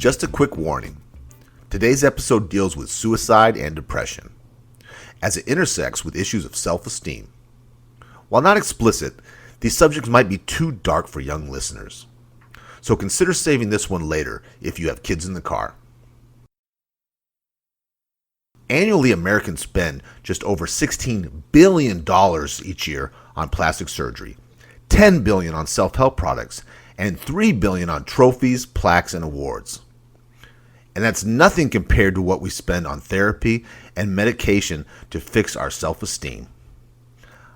Just a quick warning. Today's episode deals with suicide and depression, as it intersects with issues of self-esteem. While not explicit, these subjects might be too dark for young listeners. So consider saving this one later if you have kids in the car. Annually, Americans spend just over $16 billion each year on plastic surgery, $10 billion on self-help products, and $3 billion on trophies, plaques, and awards. And that's nothing compared to what we spend on therapy and medication to fix our self-esteem.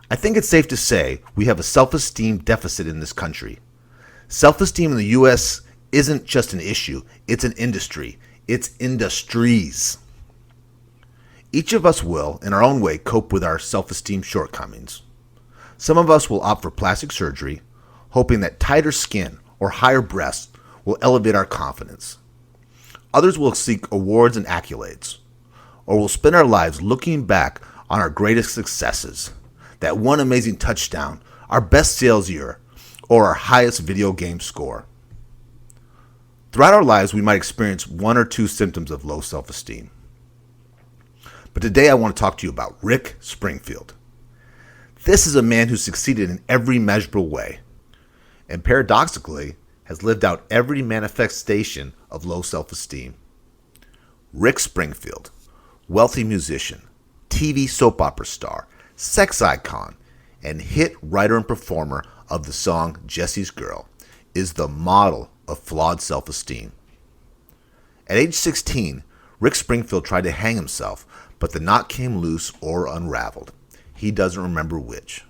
I think it's safe to say we have a self-esteem deficit in this country. Self-esteem in the U.S. isn't just an issue, it's an industry. It's industries. Each of us will, in our own way, cope with our self-esteem shortcomings. Some of us will opt for plastic surgery, hoping that tighter skin or higher breasts will elevate our confidence. Others will seek awards and accolades, or will spend our lives looking back on our greatest successes, that one amazing touchdown, our best sales year, or our highest video game score. Throughout our lives, we might experience one or two symptoms of low self-esteem. But today I want to talk to you about Rick Springfield. This is a man who succeeded in every measurable way, and paradoxically has lived out every manifestation of low self-esteem. Rick Springfield, wealthy musician, TV soap opera star, sex icon, and hit writer and performer of the song Jesse's Girl, is the model of flawed self-esteem. At age 16, Rick Springfield tried to hang himself, but the knot came loose or unraveled. He doesn't remember which.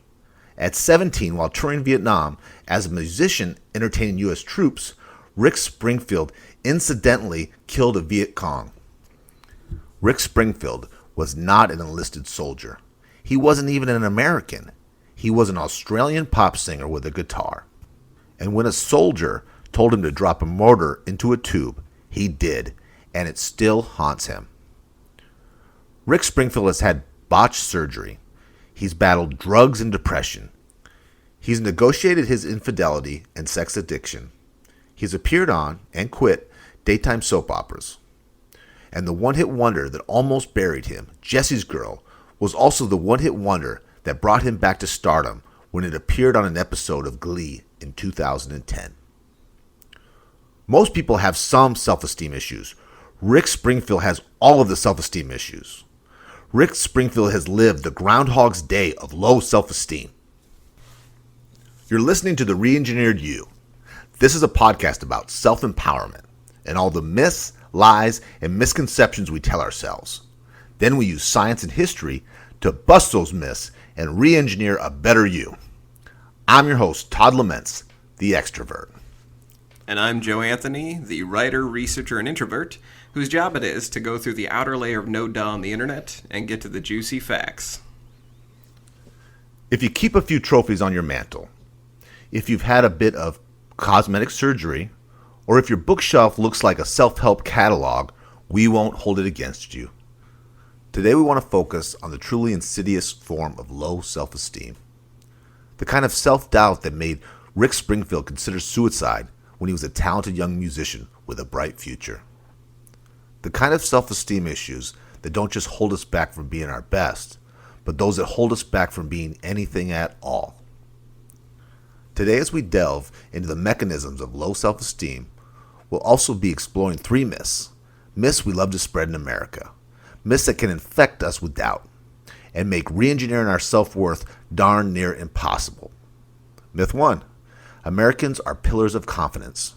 At 17, while touring Vietnam as a musician entertaining U.S. troops, Rick Springfield incidentally killed a Viet Cong. Rick Springfield was not an enlisted soldier. He wasn't even an American. He was an Australian pop singer with a guitar. And when a soldier told him to drop a mortar into a tube, he did, and it still haunts him. Rick Springfield has had botched surgery. He's battled drugs and depression. He's negotiated his infidelity and sex addiction. He's appeared on, and quit, daytime soap operas. And the one-hit wonder that almost buried him, Jesse's Girl, was also the one-hit wonder that brought him back to stardom when it appeared on an episode of Glee in 2010. Most people have some self-esteem issues. Rick Springfield has all of the self-esteem issues. Rick Springfield has lived the Groundhog's Day of low self-esteem. You're listening to The Re-Engineered You. This is a podcast about self-empowerment and all the myths, lies, and misconceptions we tell ourselves. Then we use science and history to bust those myths and re-engineer a better you. I'm your host, Todd Laments, the extrovert. And I'm Joe Anthony, the writer, researcher, and introvert, whose job it is to go through the outer layer of no duh on the internet and get to the juicy facts. If you keep a few trophies on your mantle, if you've had a bit of cosmetic surgery, or if your bookshelf looks like a self-help catalog, we won't hold it against you. Today we want to focus on the truly insidious form of low self-esteem. The kind of self-doubt that made Rick Springfield consider suicide when he was a talented young musician with a bright future. The kind of self-esteem issues that don't just hold us back from being our best, but those that hold us back from being anything at all. Today, as we delve into the mechanisms of low self-esteem, we'll also be exploring three myths we love to spread in America, myths that can infect us with doubt and make re-engineering our self-worth darn near impossible. Myth 1. Americans are pillars of confidence.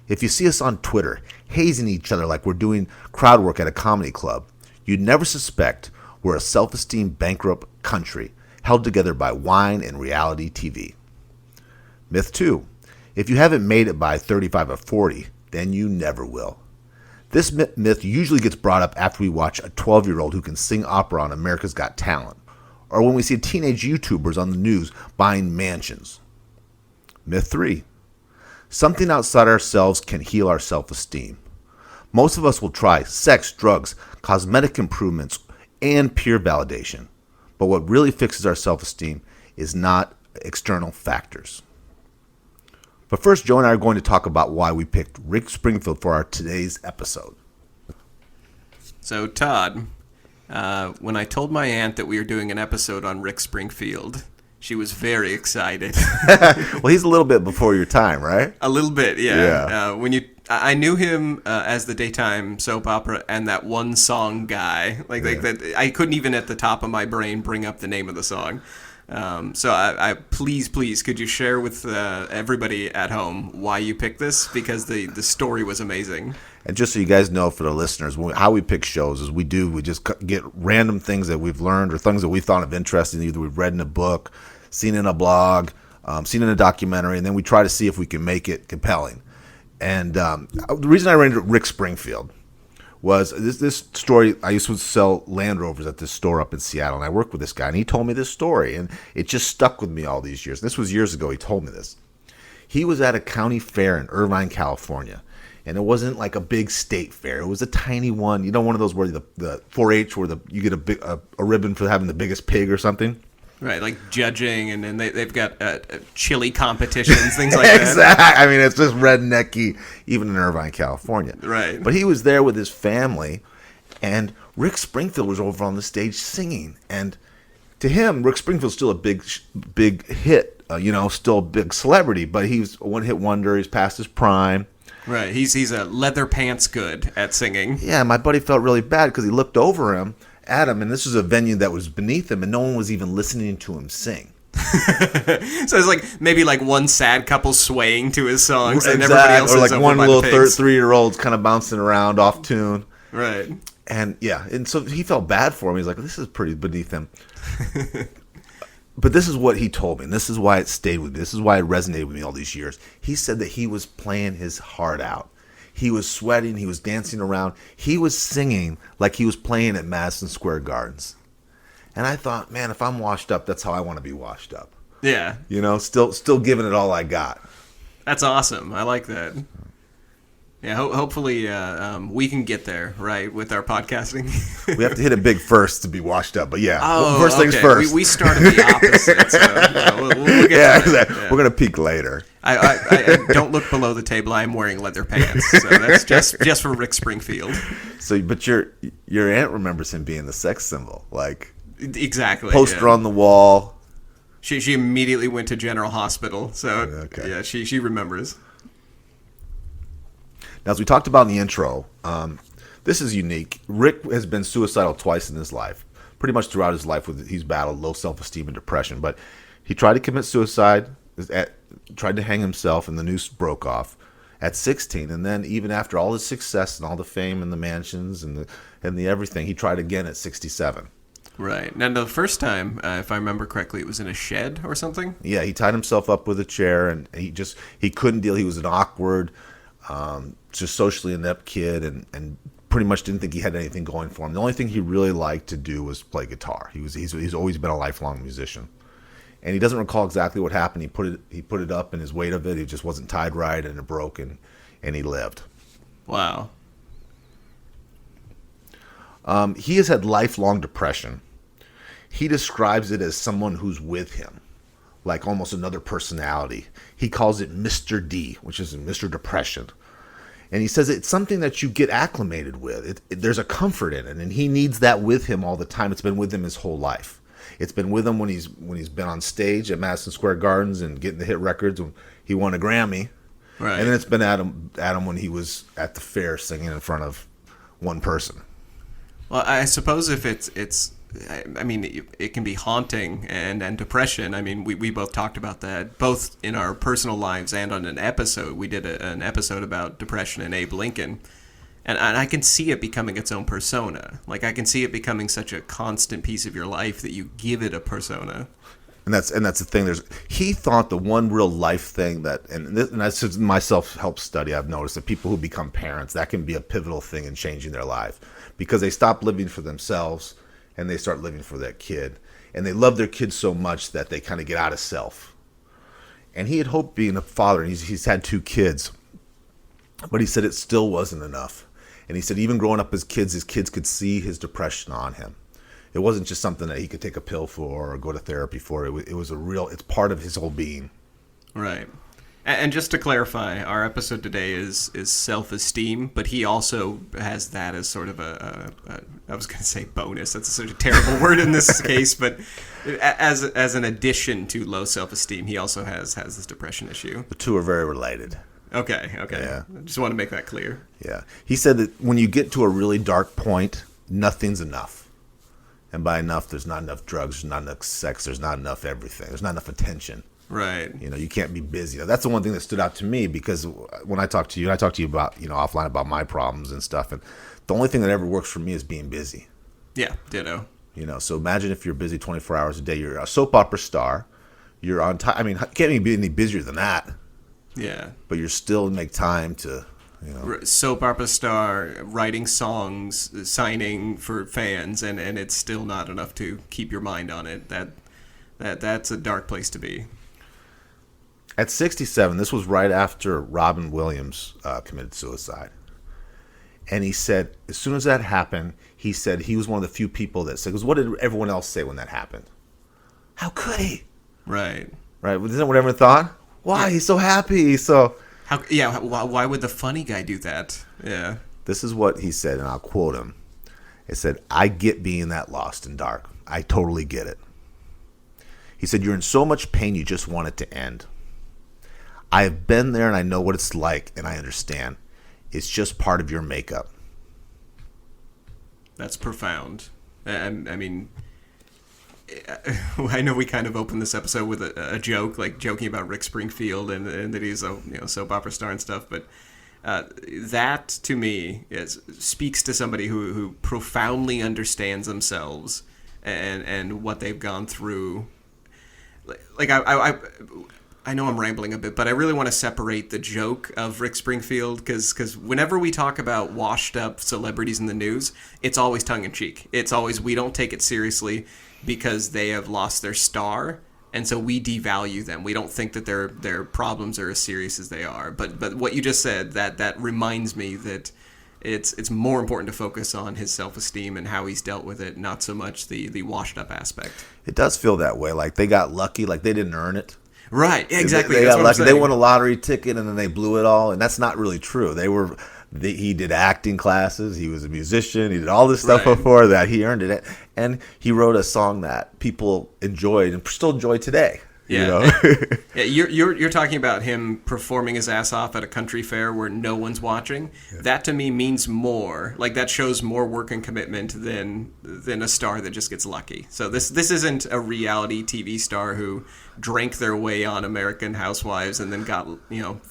If you see us on Twitter hazing each other like we're doing crowd work at a comedy club, you'd never suspect we're a self-esteem bankrupt country held together by wine and reality TV. Myth 2. If you haven't made it by 35 or 40, then you never will. This myth usually gets brought up after we watch a 12-year-old who can sing opera on America's Got Talent, or when we see teenage YouTubers on the news buying mansions. Myth 3. Something outside ourselves can heal our self-esteem. Most of us will try sex, drugs, cosmetic improvements, and peer validation. But what really fixes our self-esteem is not external factors. But first, Joe and I are going to talk about why we picked Rick Springfield for our today's episode. So, Todd, when I told my aunt that we were doing an episode on Rick Springfield, she was very excited. Well, he's a little bit before your time, right? A little bit, yeah. I knew him as the daytime soap opera and that one song guy. Like that, I couldn't even at the top of my brain bring up the name of the song. So I please, could you share with everybody at home why you picked this? Because the story was amazing. And just so you guys know, for the listeners, how we pick shows is we just get random things that we've learned or things that we thought of interesting. Either we've read in a book, seen in a blog, seen in a documentary, and then we try to see if we can make it compelling. And the reason I ran into Rick Springfield was this story. I used to sell Land Rovers at this store up in Seattle, and I worked with this guy, and he told me this story, and it just stuck with me all these years. This was years ago. He told me this. He was at a county fair in Irvine, California, and it wasn't like a big state fair. It was a tiny one. You know, one of those where the 4-H where you get a ribbon for having the biggest pig or something. Right, like judging, and then they've got chili competitions, things like that. Exactly. I mean, it's just rednecky, even in Irvine, California. Right. But he was there with his family, and Rick Springfield was over on the stage singing. And to him, Rick Springfield's still a big hit, still a big celebrity, but he was a one-hit wonder. He's past his prime. Right, he's a leather pants good at singing. Yeah, my buddy felt really bad because he looked over at him, and this was a venue that was beneath him, and no one was even listening to him sing. So it's like maybe like one sad couple swaying to his songs, and exactly. everybody else or is like over one by little the pigs. 3-year-old's kind of bouncing around off tune. Right. And so he felt bad for him. He's like, this is pretty beneath him. But this is what he told me, and this is why it stayed with me. This is why it resonated with me all these years. He said that he was playing his heart out. He was sweating. He was dancing around. He was singing like he was playing at Madison Square Gardens. And I thought, man, if I'm washed up, that's how I want to be washed up. Yeah. Still giving it all I got. That's awesome. I like that. Yeah, hopefully we can get there, right, with our podcasting. We have to hit it big first to be washed up, but yeah. First things first. We started the opposite, so we'll get to that. Yeah. We're going to peak later. I don't look below the table. I'm wearing leather pants, so that's just for Rick Springfield. So, but your aunt remembers him being the sex symbol, like exactly poster on the wall. She immediately went to General Hospital, so okay. Yeah, she remembers. Now, as we talked about in the intro, this is unique. Rick has been suicidal twice in his life. Pretty much throughout his life, he's battled low self-esteem and depression. But he tried to commit suicide, tried to hang himself, and the noose broke off at 16. And then even after all his success and all the fame and the mansions and the everything, he tried again at 67. Right. Now, the first time, if I remember correctly, it was in a shed or something? Yeah, he tied himself up with a chair, and he couldn't deal. He was an awkward, just socially inept kid, and pretty much didn't think he had anything going for him. The only thing he really liked to do was play guitar. He's always been a lifelong musician, and he doesn't recall exactly what happened. He put it up, and his weight of it just wasn't tied right, and it broke, and he lived. Wow. He has had lifelong depression. He describes it as someone who's with him, like almost another personality. He calls it Mr. D, which is Mr. Depression. And he says it's something that you get acclimated with. There's a comfort in it, and he needs that with him all the time. It's been with him his whole life. It's been with him when he's been on stage at Madison Square Gardens and getting the hit records when he won a Grammy. Right. And then it's been at him when he was at the fair singing in front of one person. Well, I suppose if it's I mean, it can be haunting and depression. I mean, we both talked about that, both in our personal lives and on an episode. We did an episode about depression and Abe Lincoln. And I can see it becoming its own persona. Like, I can see it becoming such a constant piece of your life that you give it a persona. And that's the thing. He thought the one real life thing and that's just my self-help study. I've noticed that people who become parents, that can be a pivotal thing in changing their life, because they stop living for themselves and they start living for their kid. And they love their kid so much that they kind of get out of self. And he had hoped being a father, and he's had 2 kids, but he said it still wasn't enough. And he said even growing up as kids, his kids could see his depression on him. It wasn't just something that he could take a pill for or go to therapy for. It was it's part of his whole being. Right. And just to clarify, our episode today is self-esteem, but he also has that as sort of I was going to say bonus. That's a sort of terrible word in this case, but as an addition to low self-esteem, he also has this depression issue. The two are very related. Okay. Yeah. I just want to make that clear. Yeah. He said that when you get to a really dark point, nothing's enough. And by enough, there's not enough drugs, there's not enough sex, there's not enough everything, there's not enough attention. Right. You can't be busy. That's the one thing that stood out to me, because when I talk to you, and I talk to you about, offline about my problems and stuff, and the only thing that ever works for me is being busy. Yeah, ditto. So imagine if you're busy 24 hours a day. You're a soap opera star. You're on time. I mean, can't even be any busier than that. Yeah. But you're still make time to, soap opera star, writing songs, signing for fans, and it's still not enough to keep your mind on it. That's a dark place to be. At 67, this was right after Robin Williams committed suicide. And he said, as soon as that happened, he said he was one of the few people that said, because what did everyone else say when that happened? How could he? Right. Right? Isn't that what everyone thought? Why? Yeah. He's so happy. He's so... Why would the funny guy do that? Yeah. This is what he said, and I'll quote him. It said, I get being that lost and dark. I totally get it. He said, you're in so much pain you just want it to end. I have been there and I know what it's like and I understand. It's just part of your makeup. That's profound. And I mean, I know we kind of opened this episode with a joke, like joking about Rick Springfield and that he's a soap opera star and stuff, but that to me speaks to somebody who profoundly understands themselves and what they've gone through. Like I know I'm rambling a bit, but I really want to separate the joke of Rick Springfield because whenever we talk about washed up celebrities in the news, it's always tongue in cheek. It's always, we don't take it seriously because they have lost their star, and so we devalue them. We don't think that their problems are as serious as they are. But what you just said, that reminds me that it's more important to focus on his self-esteem and how he's dealt with it, not so much the washed up aspect. It does feel that way, like they got lucky, like they didn't earn it. Right, exactly. They got lucky. They won a lottery ticket and then they blew it all, and that's not really true. He did acting classes. He was a musician. He did all this stuff before that. He earned it, and he wrote a song that people enjoyed and still enjoy today. Yeah, yeah. You're talking about him performing his ass off at a country fair where no one's watching. Yeah. That to me means more. Like that shows more work and commitment than a star that just gets lucky. So this isn't a reality TV star who drank their way on American Housewives and then got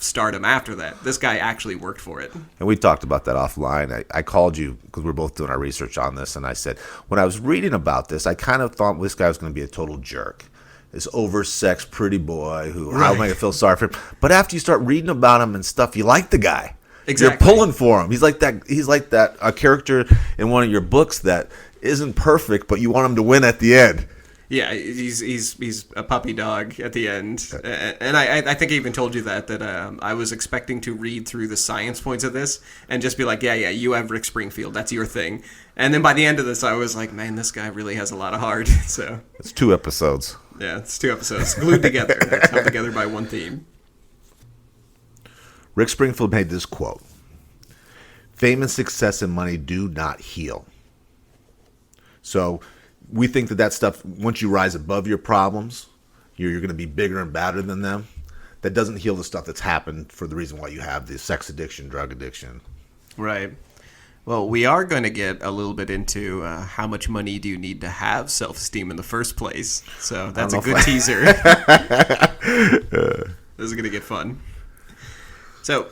stardom after that. This guy actually worked for it. And we talked about that offline. I called you because we're both doing our research on this, and I said when I was reading about this, I kind of thought this guy was going to be a total jerk. This oversexed pretty boy who how am I gonna feel sorry for him? But after you start reading about him and stuff, you like the guy. Exactly. You're pulling for him. He's like that a character in one of your books that isn't perfect, but you want him to win at the end. Yeah, he's a puppy dog at the end, and I think I even told you that I was expecting to read through the science points of this and just be like, yeah, you have Rick Springfield, that's your thing, and then by the end of this, I was like, man, this guy really has a lot of heart. So it's 2 episodes. Yeah, it's 2 episodes glued together, held together by one theme. Rick Springfield made this quote: "Fame and success and money do not heal." So we think that stuff, once you rise above your problems, you're going to be bigger and badder than them. That doesn't heal the stuff that's happened for the reason why you have the sex addiction, drug addiction. Right. Well, we are going to get a little bit into how much money do you need to have self-esteem in the first place. So that's a good teaser. This is going to get fun. So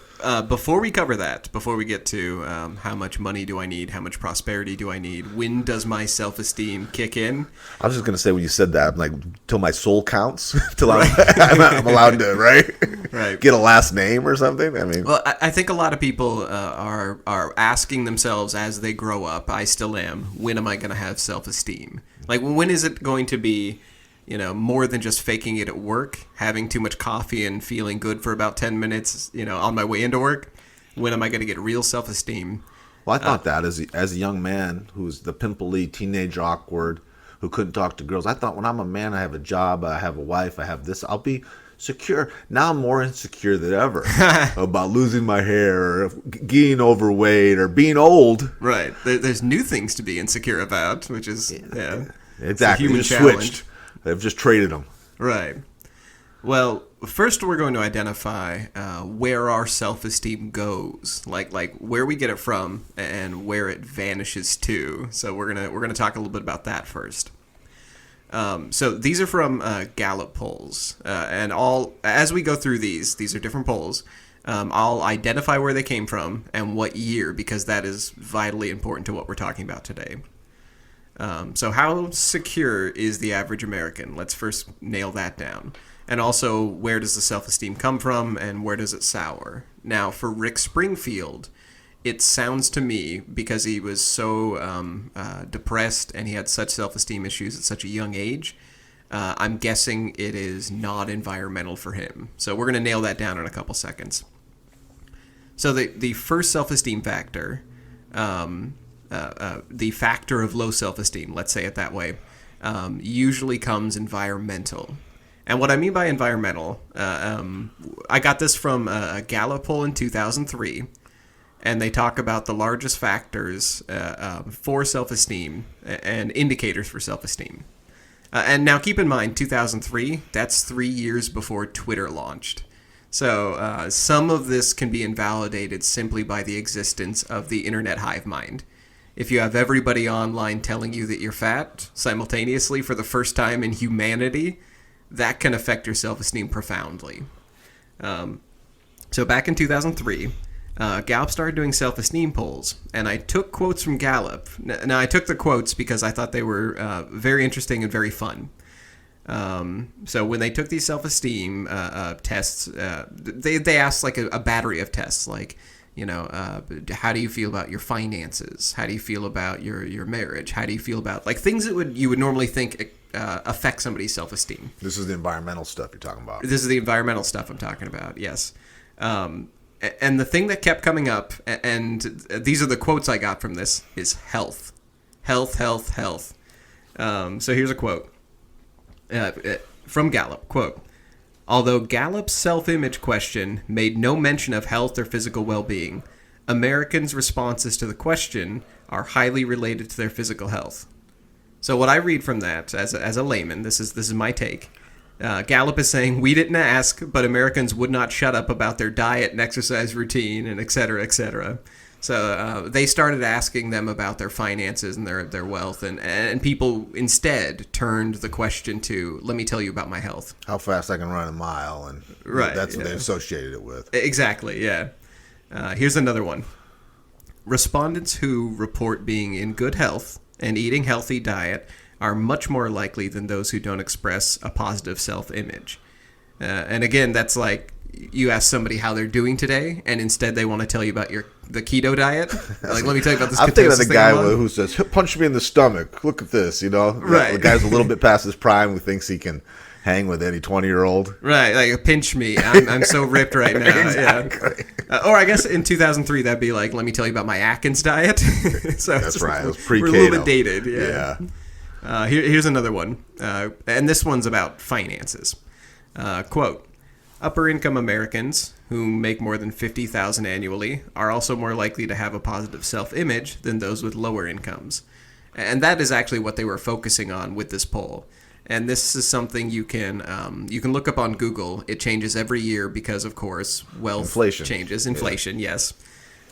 before we cover that, before we get to how much money do I need, how much prosperity do I need, when does my self-esteem kick in? I was just going to say when you said that, I'm like, till my soul counts, till I'm allowed to, right? Get a last name or something. I mean, well, I think a lot of people are asking themselves as they grow up. I still am. When am I going to have self-esteem? Like, when is it going to be? More than just faking it at work, having too much coffee and feeling good for about 10 minutes, on my way into work. When am I going to get real self-esteem? Well, I thought that as a young man who's the pimply, teenage awkward, who couldn't talk to girls, I thought when I'm a man, I have a job, I have a wife, I have this, I'll be secure. Now I'm more insecure than ever about losing my hair or getting overweight or being old. Right. There's new things to be insecure about, which is Exactly. human They just challenge. switched. They've just traded them. Right. Well, first we're going to identify where our self-esteem goes, like where we get it from and where it vanishes to. So we're gonna talk a little bit about that first. So these are from Gallup polls, and as we go through these are different polls. I'll identify where they came from and what year, because that is vitally important to what we're talking about today. So how secure is the average American? Let's first nail that down. And also, where does the self-esteem come from and where does it sour? Now, for Rick Springfield, it sounds to me, because he was so depressed and he had such self-esteem issues at such a young age, I'm guessing it is not environmental for him. So we're going to nail that down in a couple seconds. So the first self-esteem factor, the factor of low self-esteem, let's say it that way, usually comes environmental. And what I mean by environmental, I got this from a Gallup poll in 2003, and they talk about the largest factors for self-esteem and indicators for self-esteem. And now keep in mind, 2003, that's 3 years before Twitter launched. So some of this can be invalidated simply by the existence of the internet hive mind. If you have everybody online telling you that you're fat simultaneously for the first time in humanity, that can affect your self-esteem profoundly. So back in 2003, Gallup started doing self-esteem polls, and I took quotes from Gallup. Now, I took the quotes because I thought they were very interesting and very fun. So when they took these self-esteem tests, they asked like a battery of tests, like, how do you feel about your finances? How do you feel about your marriage? How do you feel about like things that you would normally think affect somebody's self-esteem? This is the environmental stuff you're talking about. This is the environmental stuff I'm talking about, yes. And the thing that kept coming up, and these are the quotes I got from this, is health. Health, health, health. So here's a quote from Gallup, quote, "Although Gallup's self-image question made no mention of health or physical well-being, Americans' responses to the question are highly related to their physical health." So what I read from that, as a layman, this is my take. Gallup is saying we didn't ask, but Americans would not shut up about their diet and exercise routine and et cetera, et cetera. So they started asking them about their finances and their wealth, and people instead turned the question to, let me tell you about my health. How fast I can run a mile, and right, that's what they associated it with. Exactly, yeah. Here's another one. Respondents who report being in good health and eating healthy diet are much more likely than those who don't express a positive self-image. And again, that's like you ask somebody how they're doing today, and instead they want to tell you about the keto diet. Like, let me tell you about this. I'm thinking of the guy thing who says, "Punch me in the stomach. Look at this." Right. The guy's a little bit past his prime who thinks he can hang with any 20-year-old. Right, like pinch me. I'm so ripped right now. Exactly. Yeah. Or I guess in 2003 that'd be like, let me tell you about my Atkins diet. So that's right. It was pre-keto. We're a little bit dated. Yeah. Yeah. Here's another one, and this one's about finances. Quote, "Upper-income Americans who make more than $50,000 annually are also more likely to have a positive self-image than those with lower incomes." And that is actually what they were focusing on with this poll. And this is something you can look up on Google. It changes every year because, of course, wealth changes. Inflation, yes.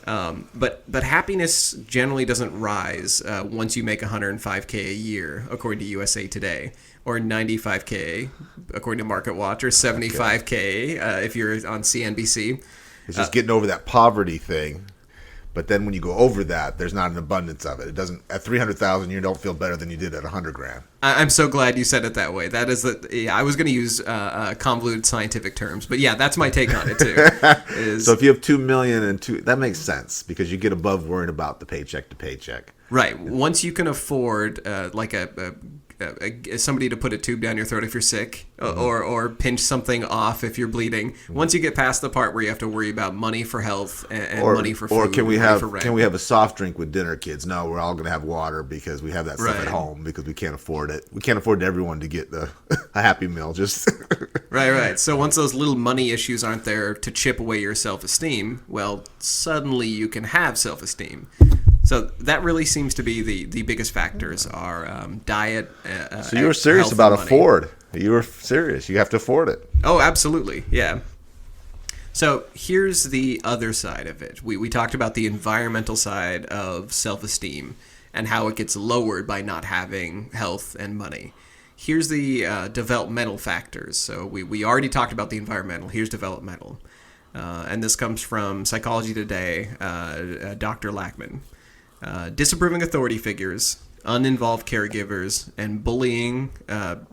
But happiness generally doesn't rise once you make $105K a year, according to USA Today, or $95K, according to MarketWatch, or $75K if you're on CNBC. It's just getting over that poverty thing. But then when you go over that, there's not an abundance of it. It doesn't. At 300,000, you don't feel better than you did at 100 grand. I'm so glad you said it that way. That is I was going to use convoluted scientific terms, but yeah, that's my take on it too. So if you have 2 million and that makes sense because you get above worrying about the paycheck to paycheck. Right. Once you can afford like a somebody to put a tube down your throat if you're sick, or pinch something off if you're bleeding. Once you get past the part where you have to worry about money for health and money for food, or can we money have for rent. can we have a soft drink with dinner, kids? No, we're all going to have water because we have that stuff Right. at home because we can't afford it. We can't afford everyone to get a Happy Meal. Just Right. So once those little money issues aren't there to chip away your self-esteem, well, suddenly you can have self-esteem. So that really seems to be the biggest factors are diet. So you were serious health, about and money. afford. You were serious. You have to afford it. Oh, absolutely. Yeah. So here's the other side of it. We talked about the environmental side of self-esteem and how it gets lowered by not having health and money. Here's the developmental factors. So we already talked about the environmental. Here's developmental. And this comes from Psychology Today, Dr. Lackman. Disapproving authority figures, uninvolved caregivers, and bullying,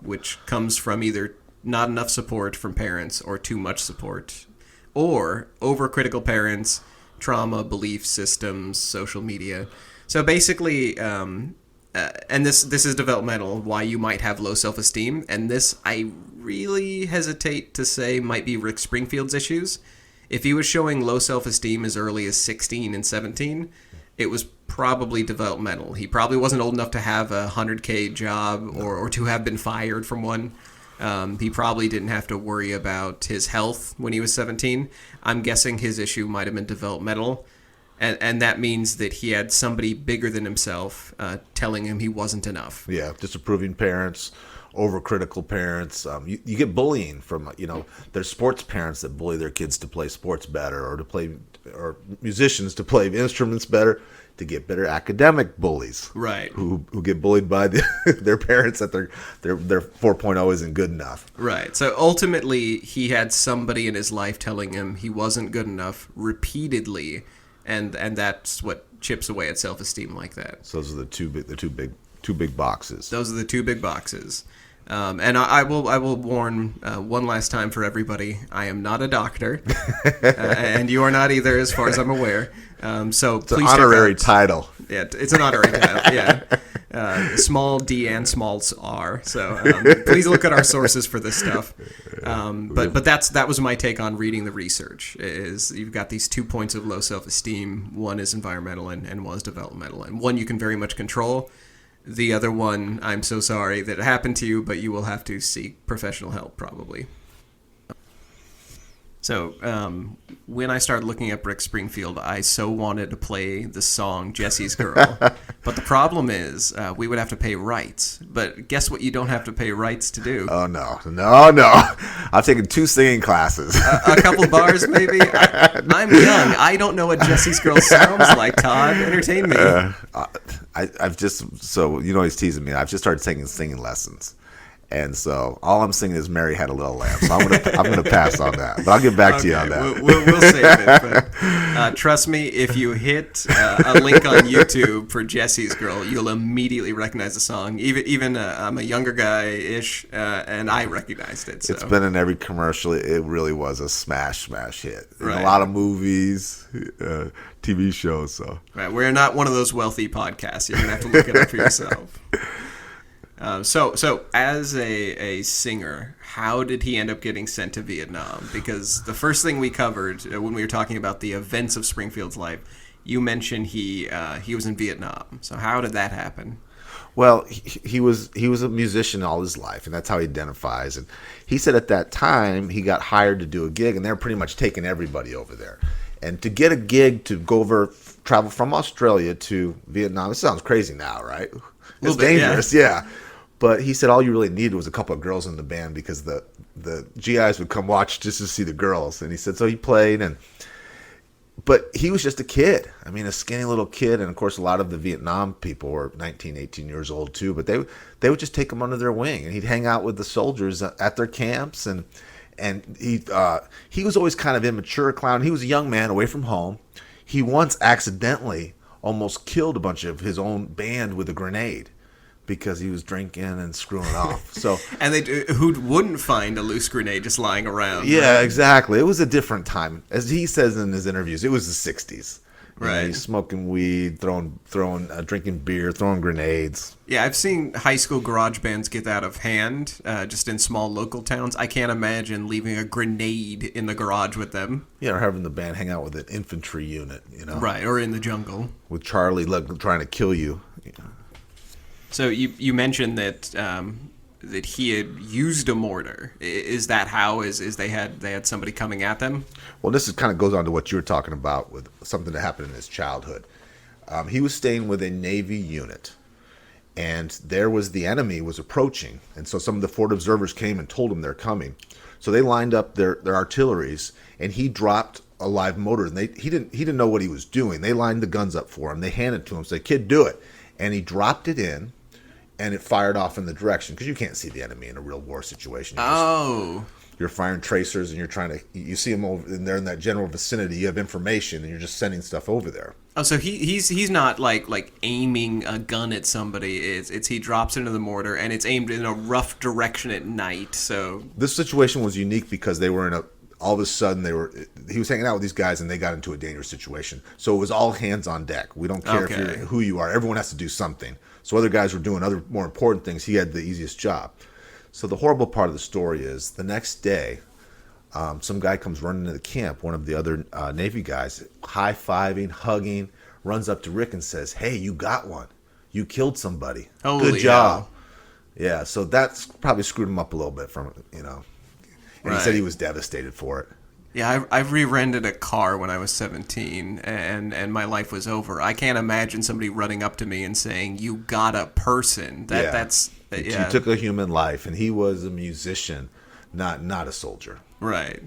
which comes from either not enough support from parents or too much support, or overcritical parents, trauma, belief systems, social media. So basically, and this is developmental, why you might have low self-esteem, and this I really hesitate to say might be Rick Springfield's issues. If he was showing low self-esteem as early as 16 and 17, it was probably developmental. He probably wasn't old enough to have a 100K job or to have been fired from one. He probably didn't have to worry about his health when he was 17. I'm guessing his issue might have been developmental. And that means that he had somebody bigger than himself telling him he wasn't enough. Yeah, disapproving parents, overcritical parents. You get bullying from, there's sports parents that bully their kids to play sports better or musicians to play instruments better, to get better academic bullies. Right. Who get bullied by their parents that their 4.0 isn't good enough. Right. So ultimately, he had somebody in his life telling him he wasn't good enough repeatedly, and that's what chips away at self-esteem like that. So those are the two big boxes. Those are the two big boxes. And I will warn one last time for everybody, I am not a doctor, and you are not either, as far as I'm aware. So It's please an honorary check out, title. Yeah, it's an honorary title. Yeah, small d and small r. So please look at our sources for this stuff. But that was my take on reading the research. Is you've got these 2 points of low self-esteem. One is environmental and one is developmental, and one you can very much control. The other one, I'm so sorry that it happened to you, but you will have to seek professional help probably. So when I started looking at Rick Springfield, I so wanted to play the song Jesse's Girl. But the problem is we would have to pay rights. But guess what you don't have to pay rights to do? Oh, no. I've taken 2 singing classes. A couple bars, maybe? I'm young. I don't know what Jesse's Girl sounds like, Todd. Entertain me. I've just, so, he's teasing me. I've just started taking singing lessons. And so all I'm singing is "Mary Had a Little Lamb." So I'm gonna pass on that, but I'll get back to you on that. We'll save it. But, trust me, if you hit a link on YouTube for Jesse's Girl, you'll immediately recognize the song. Even I'm a younger guy-ish, and I recognized it. So. It's been in every commercial. It really was a smash hit. In Right. a lot of movies, TV shows. So right, we're not one of those wealthy podcasts. You're gonna have to look it up for yourself. So as a singer, how did he end up getting sent to Vietnam? Because the first thing we covered when we were talking about the events of Springfield's life, you mentioned he was in Vietnam. So how did that happen? Well, he was a musician all his life, and that's how he identifies. And he said at that time he got hired to do a gig, and they're pretty much taking everybody over there. And to get a gig to go over, travel from Australia to Vietnam, this sounds crazy now, right? It's dangerous, yeah. But he said all you really needed was a couple of girls in the band because the GIs would come watch just to see the girls. And he said so he played, but he was just a kid. I mean, a skinny little kid. And, of course, a lot of the Vietnam people were 19, 18 years old, too. But they would just take him under their wing. And he'd hang out with the soldiers at their camps. And he was always kind of immature clown. He was a young man away from home. He once accidentally almost killed a bunch of his own band with a grenade, because he was drinking and screwing off. So, and who wouldn't find a loose grenade just lying around? Yeah, right? Exactly. It was a different time. As he says in his interviews, it was the 60s. You know, Right. he's smoking weed, drinking beer, throwing grenades. Yeah, I've seen high school garage bands get out of hand, just in small local towns. I can't imagine leaving a grenade in the garage with them. Yeah, or having the band hang out with an infantry unit, Right, or in the jungle. with Charlie trying to kill you. So you mentioned that that he had used a mortar. Is that how? Is they had somebody coming at them? Well, this kind of goes on to what you were talking about with something that happened in his childhood. He was staying with a Navy unit, and the enemy was approaching, and so some of the fort observers came and told him they're coming. So they lined up their artilleries, and he dropped a live motor, and he didn't know what he was doing. They lined the guns up for him. They handed it to him, said, "Kid, do it," and he dropped it in, and it fired off in the direction because you can't see the enemy in a real war situation. You're firing tracers, and you see them over, and they're in that general vicinity. You have information, and you're just sending stuff over there. Oh, so he's not like aiming a gun at somebody. It's he drops into the mortar, and it's aimed in a rough direction at night. So this situation was unique because they were all of a sudden he was hanging out with these guys, and they got into a dangerous situation. So it was all hands on deck. We don't care who you are. Everyone has to do something. So other guys were doing other more important things. He had the easiest job. So the horrible part of the story is the next day, some guy comes running into the camp, one of the other Navy guys, high-fiving, hugging, runs up to Rick and says, "Hey, you got one. You killed somebody. Holy Good job." hell. Yeah, so that's probably screwed him up a little bit from, And he said he was devastated for it. Yeah, I've re-rented a car when I was 17, and my life was over. I can't imagine somebody running up to me and saying, "You got a person." He took a human life, and he was a musician, not a soldier. Right.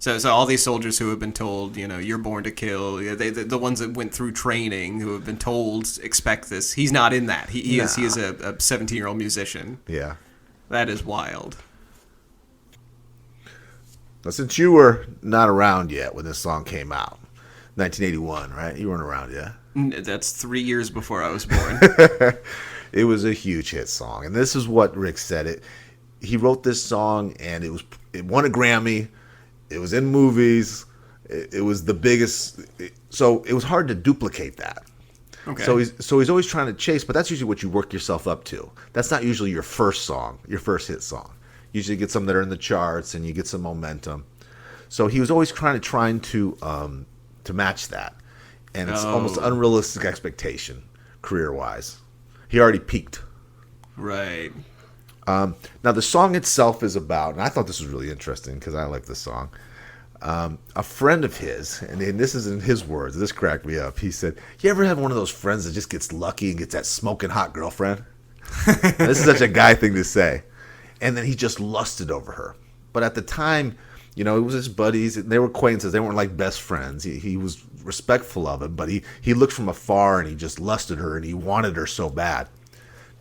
So all these soldiers who have been told, you're born to kill, the ones that went through training who have been told expect this. He's not in that. He is a 17-year-old musician. Yeah. That is wild. Now, since you were not around yet when this song came out, 1981, right? You weren't around yet. That's 3 years before I was born. It was a huge hit song, and this is what Rick said. He wrote this song, and it won a Grammy. It was in movies. It was the biggest. So it was hard to duplicate that. Okay. So he's always trying to chase, but that's usually what you work yourself up to. That's not usually your first song, your first hit song. Usually you get some that are in the charts, and you get some momentum. So he was always trying to match that, and it's almost unrealistic expectation career-wise. He already peaked. Right. Now the song itself is about, and I thought this was really interesting because I like this song. A friend of his, and this is in his words, this cracked me up. He said, "You ever have one of those friends that just gets lucky and gets that smoking hot girlfriend?" This is such a guy thing to say. And then he just lusted over her. But at the time, it was his buddies. They were acquaintances. They weren't like best friends. He was respectful of it, but he looked from afar and he just lusted her and he wanted her so bad.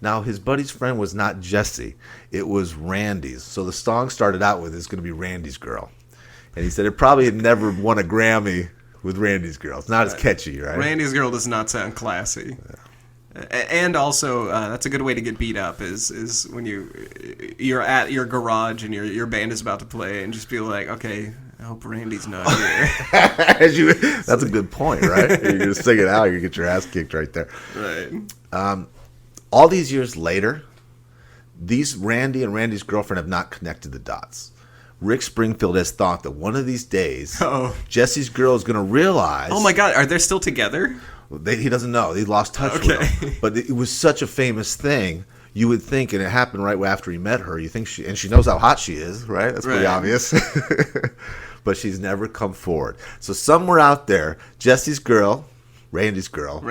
Now, his buddy's friend was not Jesse. It was Randy's. So the song started out with, "It's going to be Randy's Girl." And he said it probably had never won a Grammy with Randy's Girl. It's not as catchy, right? Randy's Girl does not sound classy. Yeah. And also, that's a good way to get beat up is when you're at your garage and your band is about to play and just be like, "Okay, I hope Randy's not here." That's a good point, right? You're going to sing it out, you get your ass kicked right there. Right. All these years later, Randy and Randy's girlfriend have not connected the dots. Rick Springfield has thought that one of these days, Jesse's girl is going to realize... Oh my God, are they still together? He doesn't know. He lost touch with him. But it was such a famous thing, you would think, and it happened right after he met her, you think she knows how hot she is, right? That's pretty obvious. But she's never come forward. So somewhere out there, Jesse's girl, Randy's girl,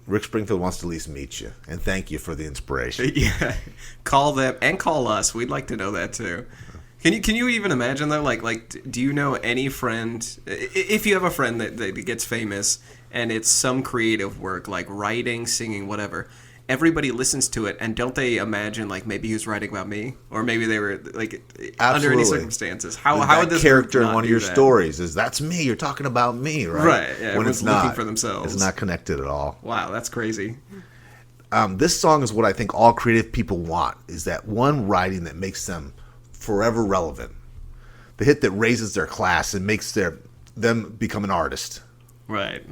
Rick Springfield wants to at least meet you and thank you for the inspiration. Yeah, call them and call us. We'd like to know that too. Can you even imagine though? Like, do you know any friend? If you have a friend that gets famous and it's some creative work like writing, singing, whatever, everybody listens to it, and don't they imagine like maybe he was writing about me, or maybe they were like under any circumstances? How would this character in one of your stories is that's me? You're talking about me, right? Right. Yeah, when it's looking not for themselves. It's not connected at all. Wow, that's crazy. This song is what I think all creative people want: is that one writing that makes them forever relevant, the hit that raises their class and makes them become an artist. Right.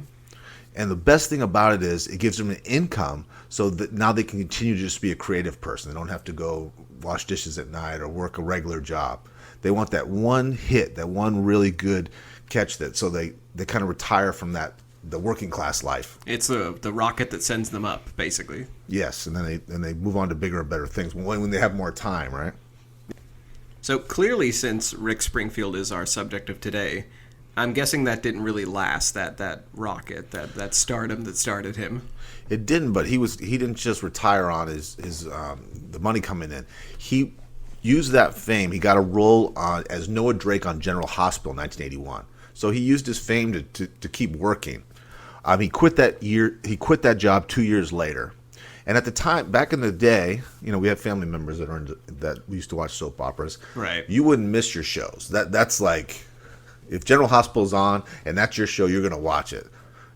And the best thing about it is it gives them an income so that now they can continue to just be a creative person. They don't have to go wash dishes at night or work a regular job. They want that one hit, that one really good catch, that so they kind of retire from the working class life. It's the rocket that sends them up, basically. Yes, and then they move on to bigger and better things when they have more time, right? So clearly, since Rick Springfield is our subject of today, I'm guessing that didn't really last, that rocket, that stardom that started him. It didn't, but he didn't just retire on his the money coming in. He used that fame. He got a role as Noah Drake on General Hospital in 1981. So he used his fame to keep working. He quit that year. He quit that job 2 years later. And at the time, back in the day, we have family members that we used to watch soap operas. Right. You wouldn't miss your shows. That's like, if General Hospital's on and that's your show, you're going to watch it.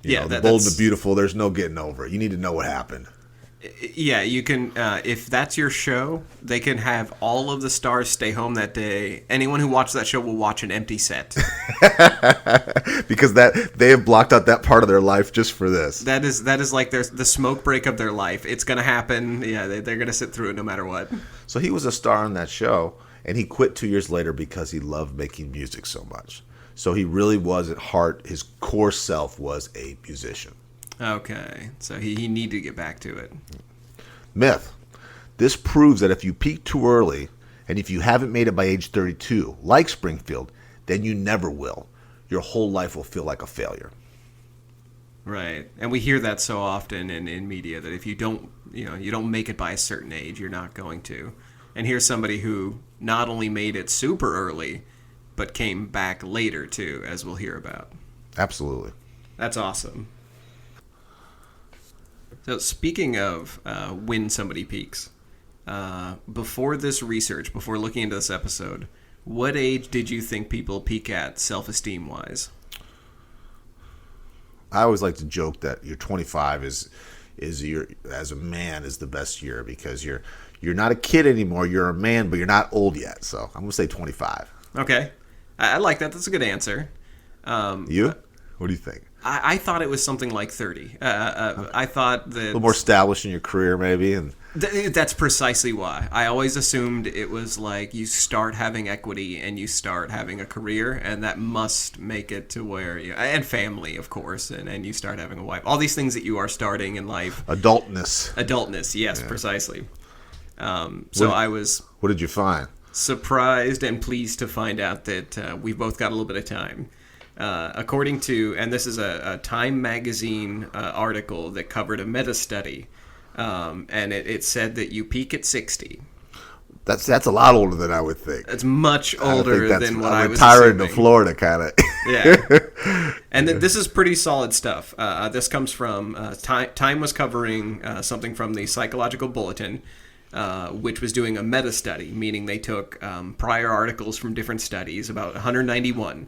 The Bold and the Beautiful, there's no getting over it. You need to know what happened. Yeah, you can, if that's your show, they can have all of the stars stay home that day. Anyone who watches that show will watch an empty set. Because they have blocked out that part of their life just for this. That is like the smoke break of their life. It's going to happen. Yeah, they're going to sit through it no matter what. So he was a star on that show, and he quit 2 years later because he loved making music so much. So he really was, at heart, his core self was a musician. Okay, so he needed to get back to it. Myth. This proves that if you peak too early, and if you haven't made it by age 32, like Springfield, then you never will. Your whole life will feel like a failure. Right, and we hear that so often in media, that if you don't make it by a certain age, you're not going to. And here's somebody who not only made it super early, but came back later too, as we'll hear about. Absolutely. That's awesome. So speaking of when somebody peaks, before this research, before looking into this episode, what age did you think people peak at self-esteem wise? I always like to joke that your 25 is your, as a man, is the best year, because you're not a kid anymore. You're a man, but you're not old yet. So I'm gonna say 25. Okay, I like that. That's a good answer. You? What do you think? I thought it was something like 30. I thought that... A little more established in your career, maybe? And that's precisely why. I always assumed it was like you start having equity and you start having a career, and that must make it to where you... And family, of course, and you start having a wife. All these things that you are starting in life. Adultness, yes, yeah. Precisely. I was... What did you find? Surprised and pleased to find out that we've both got a little bit of time. According to, and this is a Time magazine article that covered a meta-study, and it said that you peak at 60. That's a lot older than I would think. It's much older than what I was retiring assuming. to Florida, kind of. Yeah. And this is pretty solid stuff. This comes from, Time was covering something from the Psychological Bulletin, which was doing a meta-study, meaning they took prior articles from different studies, about 191,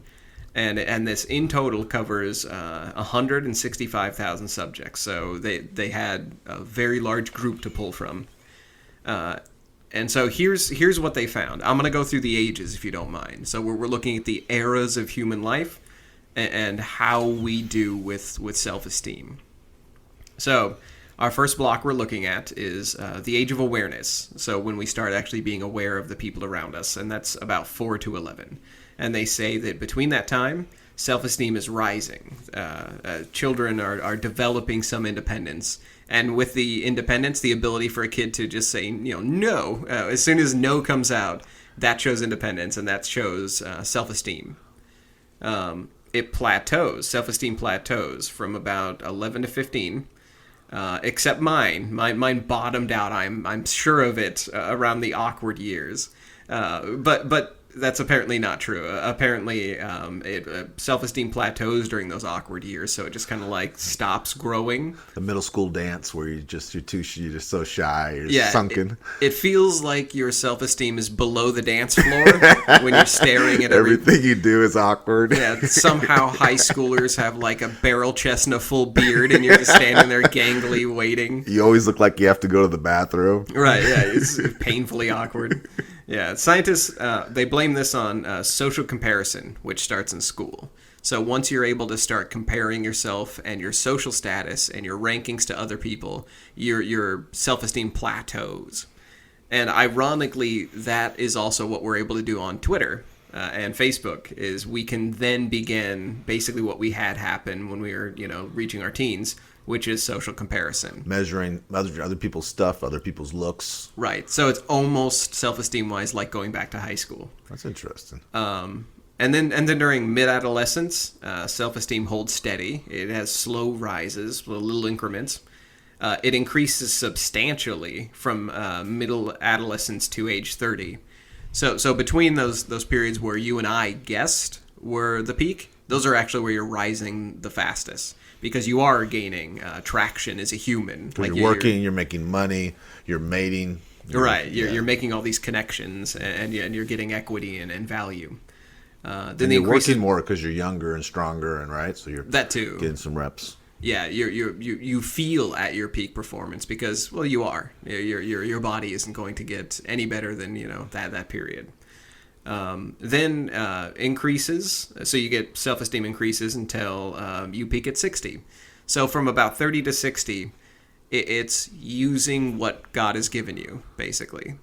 and this in total covers 165,000 subjects. So they had a very large group to pull from. And so here's what they found. I'm going to go through the ages, if you don't mind. So we're looking at the eras of human life and how we do with self-esteem. So our first block we're looking at is the age of awareness. So when we start actually being aware of the people around us, and that's about 4 to 11. And they say that between that time, self-esteem is rising. Children are developing some independence. And with the independence, the ability for a kid to just say, no. As soon as no comes out, that shows independence, and that shows self-esteem. It plateaus. Self-esteem plateaus from about 11 to 15. Except mine. Mine bottomed out. I'm sure of it around the awkward years. But that's apparently not true. Apparently, self-esteem plateaus during those awkward years, so it just kind of like stops growing. The middle school dance where you're just so shy, you're sunken. It feels like your self-esteem is below the dance floor when you're staring at everything you do is awkward. Yeah, somehow high schoolers have like a barrel chest and a full beard, and you're just standing there gangly waiting. You always look like you have to go to the bathroom. Right, yeah, it's painfully awkward. Yeah, scientists, they blame this on social comparison, which starts in school. So once you're able to start comparing yourself and your social status and your rankings to other people, your self-esteem plateaus. And ironically, that is also what we're able to do on Twitter and Facebook, is we can then begin basically what we had happen when we were, reaching our teens, which is social comparison. Measuring other people's stuff, other people's looks. Right. So it's almost self-esteem wise like going back to high school. That's interesting. And then during mid-adolescence, self-esteem holds steady. It has slow rises, little increments. It increases substantially from middle adolescence to age 30. So between those periods where you and I guessed were the peak, those are actually where you're rising the fastest, because you are gaining traction as a human. Like you're working, you're making money, you're mating. You're making all these connections, and you're getting equity and value. Then you're working more because you're younger and stronger, and right, so you're that too getting some reps. Yeah, you feel at your peak performance because, well, you are. Your body isn't going to get any better than that period. Then increases, so you get self-esteem increases until you peak at 60. So from about 30 to 60, it's using what God has given you, basically.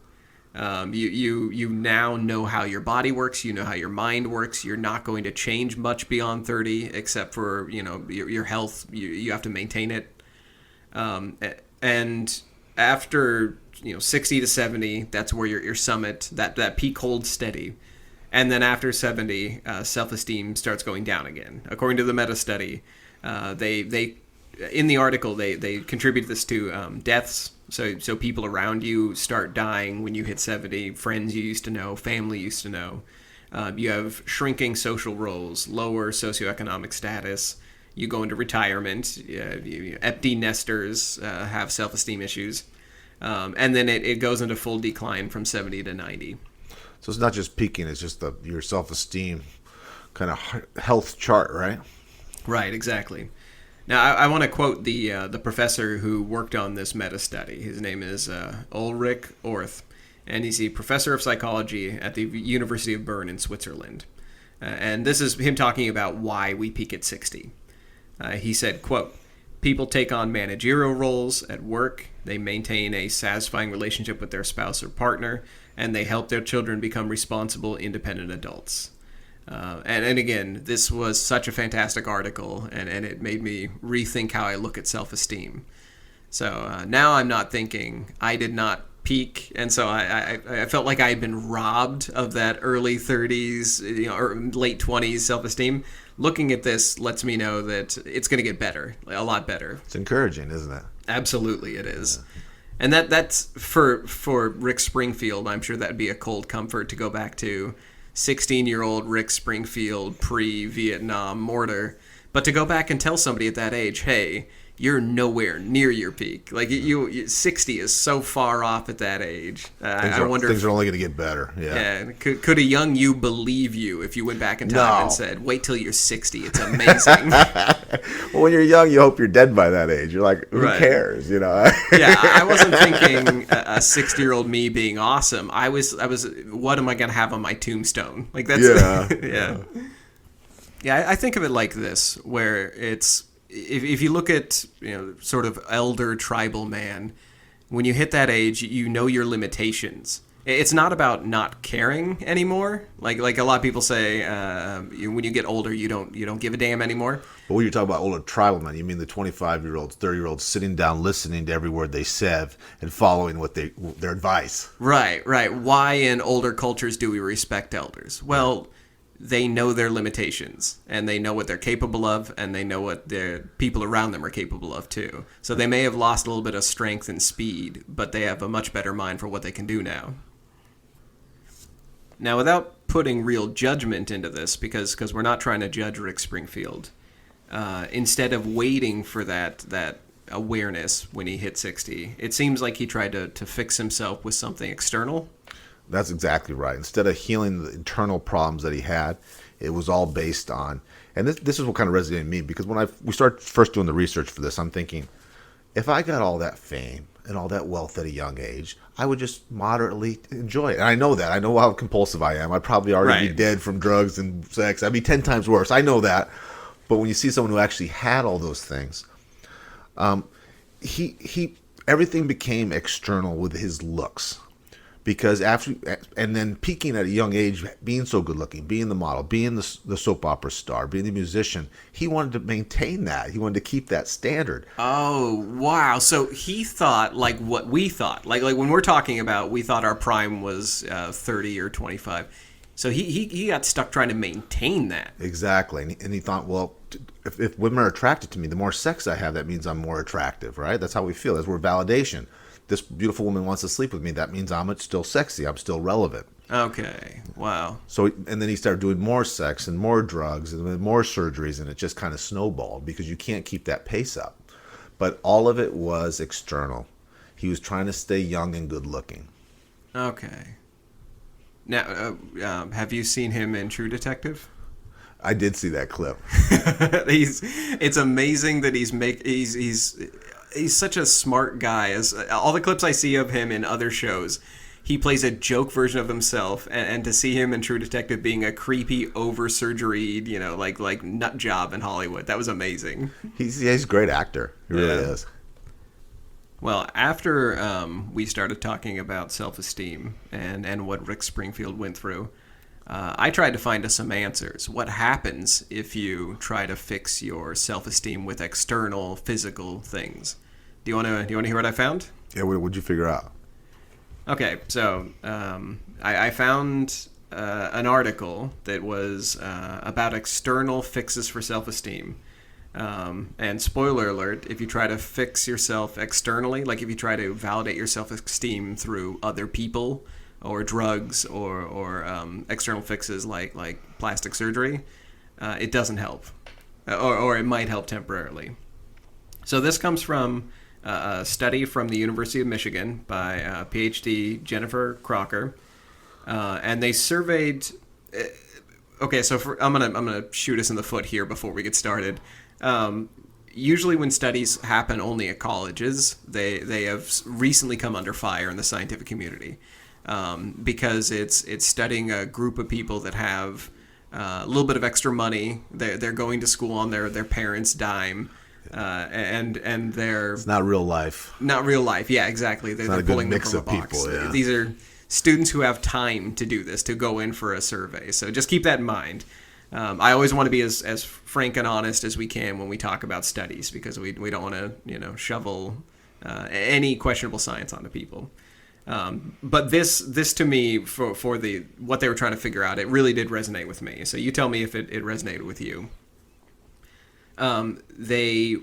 You now know how your body works. You know how your mind works. You're not going to change much beyond 30, except for your health. You have to maintain it. And after 60 to 70, that's where your summit. That peak holds steady. And then after 70, self-esteem starts going down again. According to the meta study, they in the article they contribute this to deaths. So people around you start dying when you hit 70. Friends you used to know, family you used to know. You have shrinking social roles, lower socioeconomic status. You go into retirement. Empty nesters have self-esteem issues. And then it goes into full decline from 70 to 90. So it's not just peaking, it's just your self-esteem kind of health chart, right? Right, exactly. Now, I want to quote the professor who worked on this meta-study. His name is Ulrich Orth, and he's a professor of psychology at the University of Bern in Switzerland. And this is him talking about why we peak at 60. He said, quote, "People take on managerial roles at work, they maintain a satisfying relationship with their spouse or partner, and they help their children become responsible, independent adults." And again, this was such a fantastic article, and it made me rethink how I look at self-esteem. So now I'm not thinking I did not peak, and so I felt like I had been robbed of that early 30s, or late 20s self-esteem. Looking at this lets me know that it's going to get better, a lot better. It's encouraging, isn't it? Absolutely, it is. Yeah. And that's for Rick Springfield. I'm sure that'd be a cold comfort to go back to 16-year-old Rick Springfield, pre-Vietnam mortar. But to go back and tell somebody at that age, hey, you're nowhere near your peak. Like 60 is so far off at that age. I wonder things are only going to get better. Yeah. Could a young you believe you if you went back in time and said, "Wait till you're 60. It's amazing." Well, when you're young, you hope you're dead by that age. You're like, who cares? Yeah, I wasn't thinking a 60-year-old me being awesome. I was. What am I going to have on my tombstone? Like that's yeah. I think of it like this, where it's. If you look at sort of elder tribal man, when you hit that age, you know your limitations. It's not about not caring anymore. Like a lot of people say, when you get older, you don't give a damn anymore. But when you talk about older tribal men, you mean the 25-year-olds, 30-year-olds sitting down, listening to every word they said and following their advice. Right. Why in older cultures do we respect elders? Well, they know their limitations, and they know what they're capable of, and they know what their people around them are capable of too. So they may have lost a little bit of strength and speed, but they have a much better mind for what they can do now. Now, without putting real judgment into this, because we're not trying to judge Rick Springfield, instead of waiting for that awareness when he hit 60, it seems like he tried to fix himself with something external. That's exactly right. Instead of healing the internal problems that he had, it was all based on, and this is what kind of resonated with me, because when we started first doing the research for this, I'm thinking, if I got all that fame and all that wealth at a young age, I would just moderately enjoy it. And I know that. I know how compulsive I am. I'd probably already be Right. dead from drugs and sex. I'd be 10 times worse. I know that. But when you see someone who actually had all those things, he everything became external with his looks. Because after, and then peaking at a young age, being so good looking, being the model, being the soap opera star, being the musician, he wanted to maintain that. He wanted to keep that standard. Oh, wow. So he thought like what we thought. Like when we're talking about, we thought our prime was 30 or 25. So he got stuck trying to maintain that. Exactly. And he thought, well, if women are attracted to me, the more sex I have, that means I'm more attractive, right? That's how we feel. That's where validation. This beautiful woman wants to sleep with me. That means I'm still sexy. I'm still relevant. Okay. Wow. So, and then he started doing more sex and more drugs and then more surgeries, and it just kind of snowballed because you can't keep that pace up. But all of it was external. He was trying to stay young and good looking. Okay. Now, have you seen him in True Detective? I did see that clip. It's amazing that he's such a smart guy. As all the clips I see of him in other shows, he plays a joke version of himself, and to see him in True Detective being a creepy, over surgeried, like nut job in Hollywood, that was amazing. He's a great actor. He really is. Well, after we started talking about self-esteem and what Rick Springfield went through, I tried to find us some answers. What happens if you try to fix your self-esteem with external, physical things? Do you want to hear what I found? Yeah, what'd you figure out? Okay, so I found an article that was about external fixes for self-esteem. And spoiler alert, if you try to fix yourself externally, like if you try to validate your self-esteem through other people or drugs or external fixes like plastic surgery, it doesn't help. Or it might help temporarily. So this comes from a study from the University of Michigan by PhD Jennifer Crocker. And they surveyed... Okay, so I'm gonna shoot us in the foot here before we get started. Usually when studies happen only at colleges, they have recently come under fire in the scientific community because it's studying a group of people that have a little bit of extra money. They're going to school on their parents' dime, and they're... It's not real life. Not real life, yeah, exactly. They're not a good pulling them mix from of a box. people, yeah. These are students who have time to do this, to go in for a survey. So just keep that in mind. I always want to be as frank and honest as we can when we talk about studies because we don't want to shovel any questionable science onto people. But this to me for what they were trying to figure out, it really did resonate with me. So you tell me if it resonated with you. They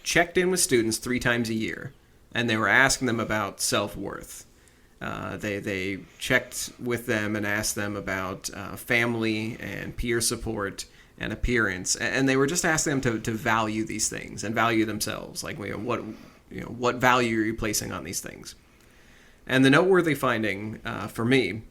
checked in with students 3 times a year, and they were asking them about self-worth. They checked with them and asked them about family and peer support and appearance, and they were just asking them to value these things and value themselves. Like, what value are you placing on these things? And the noteworthy finding for me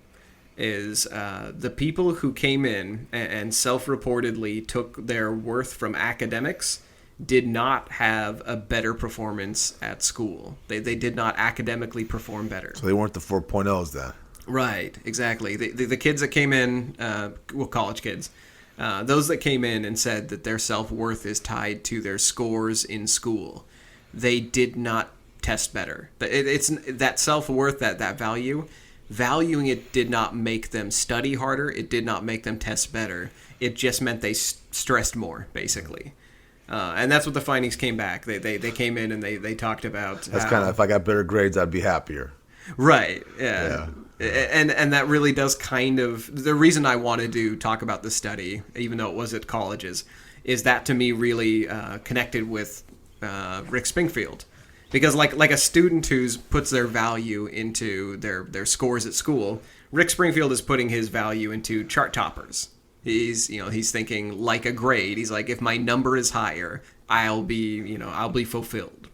is the people who came in and self-reportedly took their worth from academics did not have a better performance at school. They did not academically perform better. So they weren't the 4.0s then. Right, exactly. The kids that came in, college kids, those that came in and said that their self-worth is tied to their scores in school, they did not test better. It's that self-worth, that value, valuing it did not make them study harder. It did not make them test better. It just meant they stressed more, basically. And that's what the findings came back. They came in and they talked about. That's kind of, if I got better grades, I'd be happier. Right. Yeah. And that really does kind of, the reason I wanted to talk about this study, even though it was at colleges, is that to me really connected with Rick Springfield. Because like a student who puts their value into their scores at school, Rick Springfield is putting his value into chart toppers. He's thinking like a grade. He's like, if my number is higher, I'll be fulfilled.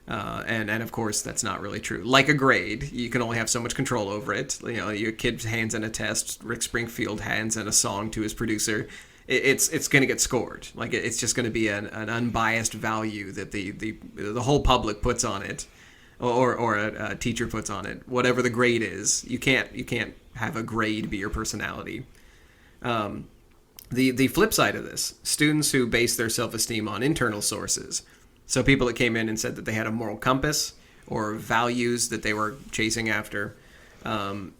And of course that's not really true. Like a grade, you can only have so much control over it. Your kid hands in a test, Rick Springfield hands in a song to his producer. It's going to get scored. Like it's just going to be an unbiased value that the whole public puts on it. or a teacher puts on it. Whatever the grade is, you can't have a grade be your personality. The flip side of this, students who base their self-esteem on internal sources. So people that came in and said that they had a moral compass or values that they were chasing after,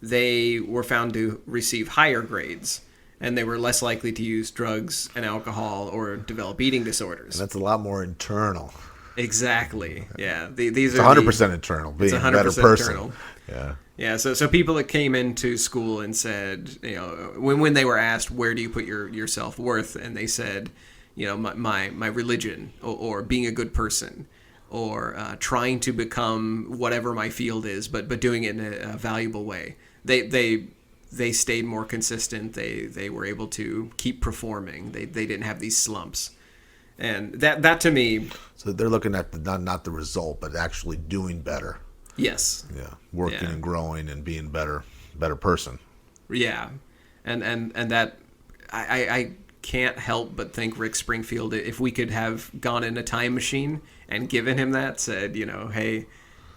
they were found to receive higher grades, and they were less likely to use drugs and alcohol or develop eating disorders. And that's a lot more internal. Exactly. Yeah. These It's are 100% internal. Being a better person. Internal. Yeah. Yeah. So people that came into school and said, when they were asked, where do you put your self-worth? And they said, my religion, or being a good person, or trying to become whatever my field is, but doing it in a valuable way. They stayed more consistent. They were able to keep performing. They didn't have these slumps. And that to me... So they're looking at not the result, but actually doing better. Yes. Yeah. Working and growing and being better person. Yeah. And that... I can't help but think Rick Springfield, if we could have gone in a time machine and given him that, said, hey,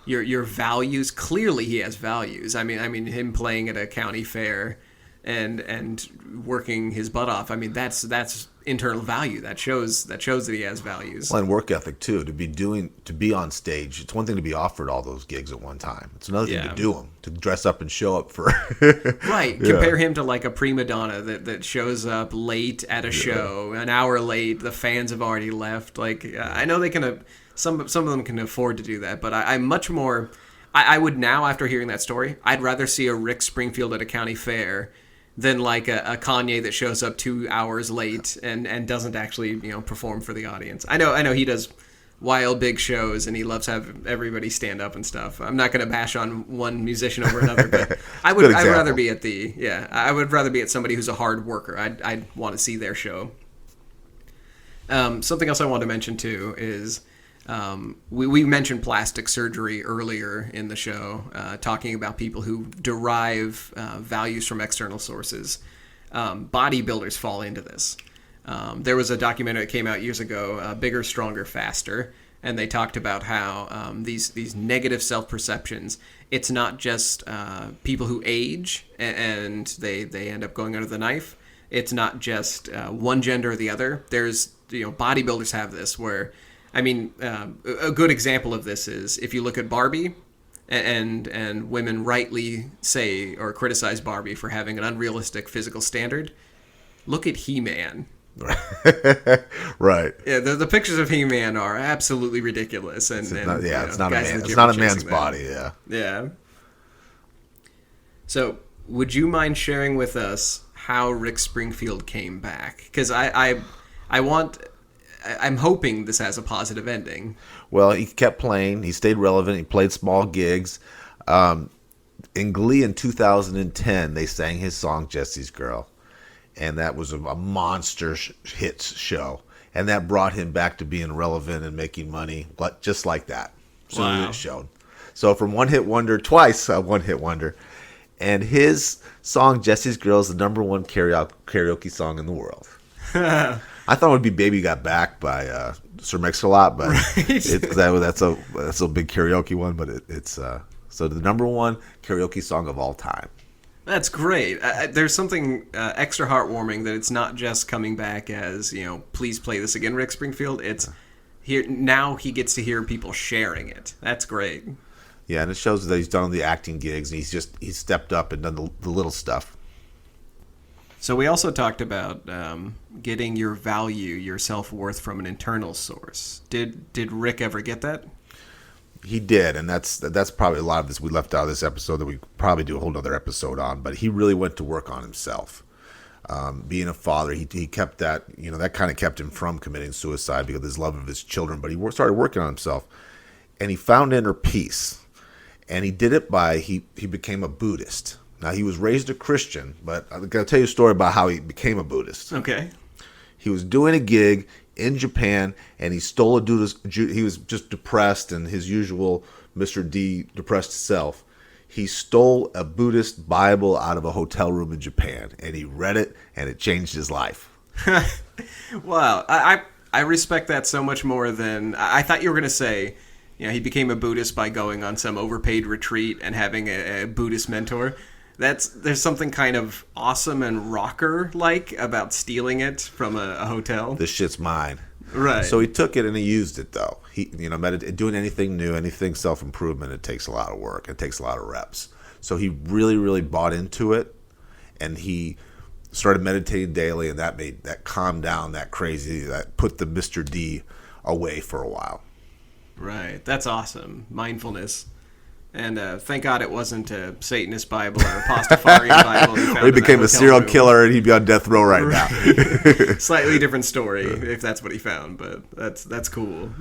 your values, clearly he has values. I mean him playing at a county fair and working his butt off. I mean, that's internal value. That shows that he has values. Well, and work ethic too. To be on stage. It's one thing to be offered all those gigs at one time. It's another thing to do them, to dress up and show up for. Right. Yeah. Compare him to like a prima donna that shows up late at a show, an hour late. The fans have already left. Like I know they can. Some of them can afford to do that, but I'm much more. I would now, after hearing that story, I'd rather see a Rick Springfield at a county fair than like a Kanye that shows up 2 hours late and doesn't actually perform for the audience. I know he does wild big shows and he loves to have everybody stand up and stuff. I'm not going to bash on one musician over another, but I'd rather be at somebody who's a hard worker. I'd want to see their show. Something else I want to mention too is we mentioned plastic surgery earlier in the show, talking about people who derive values from external sources. Bodybuilders fall into this. There was a documentary that came out years ago, Bigger, Stronger, Faster, and they talked about how these negative self-perceptions, it's not just people who age and they end up going under the knife. It's not just one gender or the other. There's, bodybuilders have this where... I mean, a good example of this is if you look at Barbie, and women rightly say or criticize Barbie for having an unrealistic physical standard. Look at He-Man. Right. Yeah, the pictures of He-Man are absolutely ridiculous, it's not a man's body. Yeah. Yeah. So, would you mind sharing with us how Rick Springfield came back? Because I'm hoping this has a positive ending. Well, he kept playing. He stayed relevant. He played small gigs. In Glee in 2010, they sang his song "Jesse's Girl," and that was a monster hits show. And that brought him back to being relevant and making money, just like that. So it showed. So from twice a one-hit wonder. And his song "Jesse's Girl" is the number one karaoke song in the world. I thought it would be "Baby Got Back" by Sir Mix-a-Lot, but that's a big karaoke one. But it's so the number one karaoke song of all time. That's great. There's something extra heartwarming that it's not just coming back as please play this again, Rick Springfield. It's here now. He gets to hear people sharing it. That's great. Yeah, and it shows that he's done the acting gigs and he's stepped up and done the little stuff. So we also talked about getting your value, your self-worth from an internal source. Did Rick ever get that? He did, and that's probably a lot of this we left out of this episode that we probably do a whole other episode on. But he really went to work on himself. Being a father, he kept that, that kind of kept him from committing suicide because of his love of his children. But he started working on himself, and he found inner peace. And he did it by he became a Buddhist. Now, he was raised a Christian, but I'm going to tell you a story about how he became a Buddhist. Okay. He was doing a gig in Japan, and he stole a dude's... He was just depressed and his usual Mr. D depressed self. He stole a Buddhist Bible out of a hotel room in Japan, and he read it, and it changed his life. Wow. I respect that so much more than... I thought you were going to say... he became a Buddhist by going on some overpaid retreat and having a Buddhist mentor. There's something kind of awesome and rocker-like about stealing it from a hotel. This shit's mine. Right. So he took it and he used it, though. Doing anything new, anything self-improvement, it takes a lot of work. It takes a lot of reps. So he really, really bought into it, and he started meditating daily, and that calmed down that crazy, that put the Mr. D away for a while. Right. That's awesome. Mindfulness. And thank God it wasn't a Satanist Bible or a Pastafarian Bible. He became a serial killer and he'd be on death row right now. Slightly different story if that's what he found, but that's cool.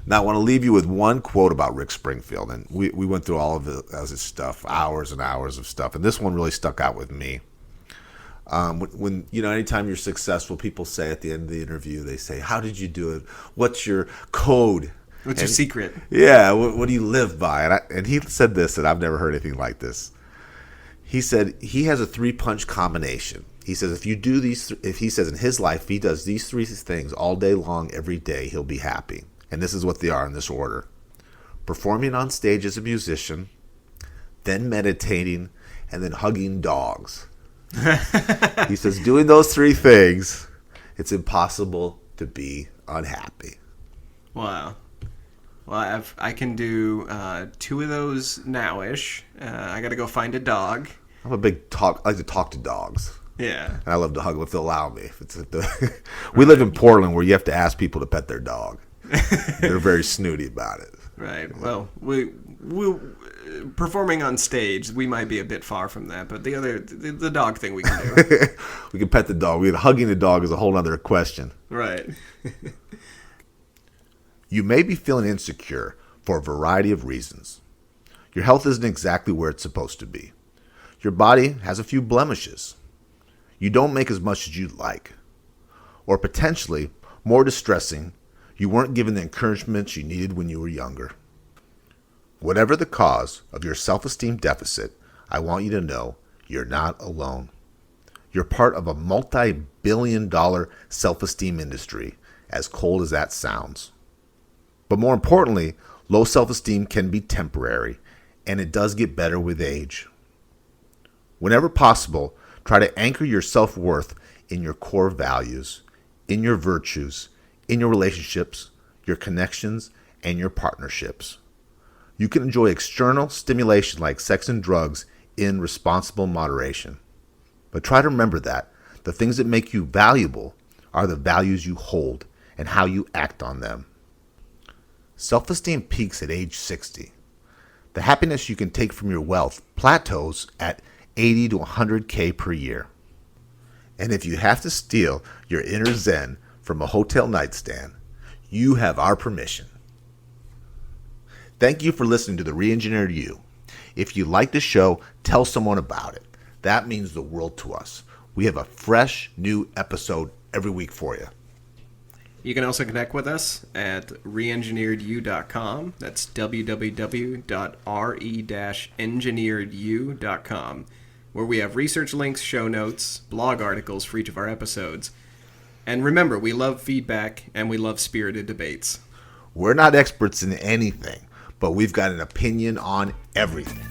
Now I want to leave you with one quote about Rick Springfield, and we went through all of his stuff, hours and hours of stuff, and this one really stuck out with me. When anytime you're successful, people say at the end of the interview, they say, "How did you do it? What's your code? What's your secret?" Yeah, what do you live by? And he said this, and I've never heard anything like this. He said he has a 3-punch combination. He says if he says in his life, if he does these 3 things all day long, every day, he'll be happy. And this is what they are in this order: performing on stage as a musician, then meditating, and then hugging dogs. He says doing those 3 things, it's impossible to be unhappy. Wow. Well, I can do 2 of those now-ish. I got to go find a dog. I like to talk to dogs. Yeah. And I love to hug them if they'll allow me. We live in Portland where you have to ask people to pet their dog. They're very snooty about it. Right. Well, we performing on stage, we might be a bit far from that, but the dog thing we can do. We can pet the dog. Hugging the dog is a whole other question. Right. You may be feeling insecure for a variety of reasons. Your health isn't exactly where it's supposed to be. Your body has a few blemishes. You don't make as much as you'd like. Or potentially, more distressing, you weren't given the encouragement you needed when you were younger. Whatever the cause of your self-esteem deficit, I want you to know you're not alone. You're part of a multi-billion-dollar self-esteem industry, as cold as that sounds. But more importantly, low self-esteem can be temporary, and it does get better with age. Whenever possible, try to anchor your self-worth in your core values, in your virtues, in your relationships, your connections, and your partnerships. You can enjoy external stimulation like sex and drugs in responsible moderation. But try to remember that the things that make you valuable are the values you hold and how you act on them. Self-esteem peaks at age 60. The happiness you can take from your wealth plateaus at 80 to 100K per year. And if you have to steal your inner zen from a hotel nightstand, you have our permission. Thank you for listening to The Re-Engineered You. If you like the show, tell someone about it. That means the world to us. We have a fresh new episode every week for you. You can also connect with us at reengineeredyou.com. That's www.re-engineeredyou.com, where we have research links, show notes, blog articles for each of our episodes. And remember, we love feedback and we love spirited debates. We're not experts in anything, but we've got an opinion on everything.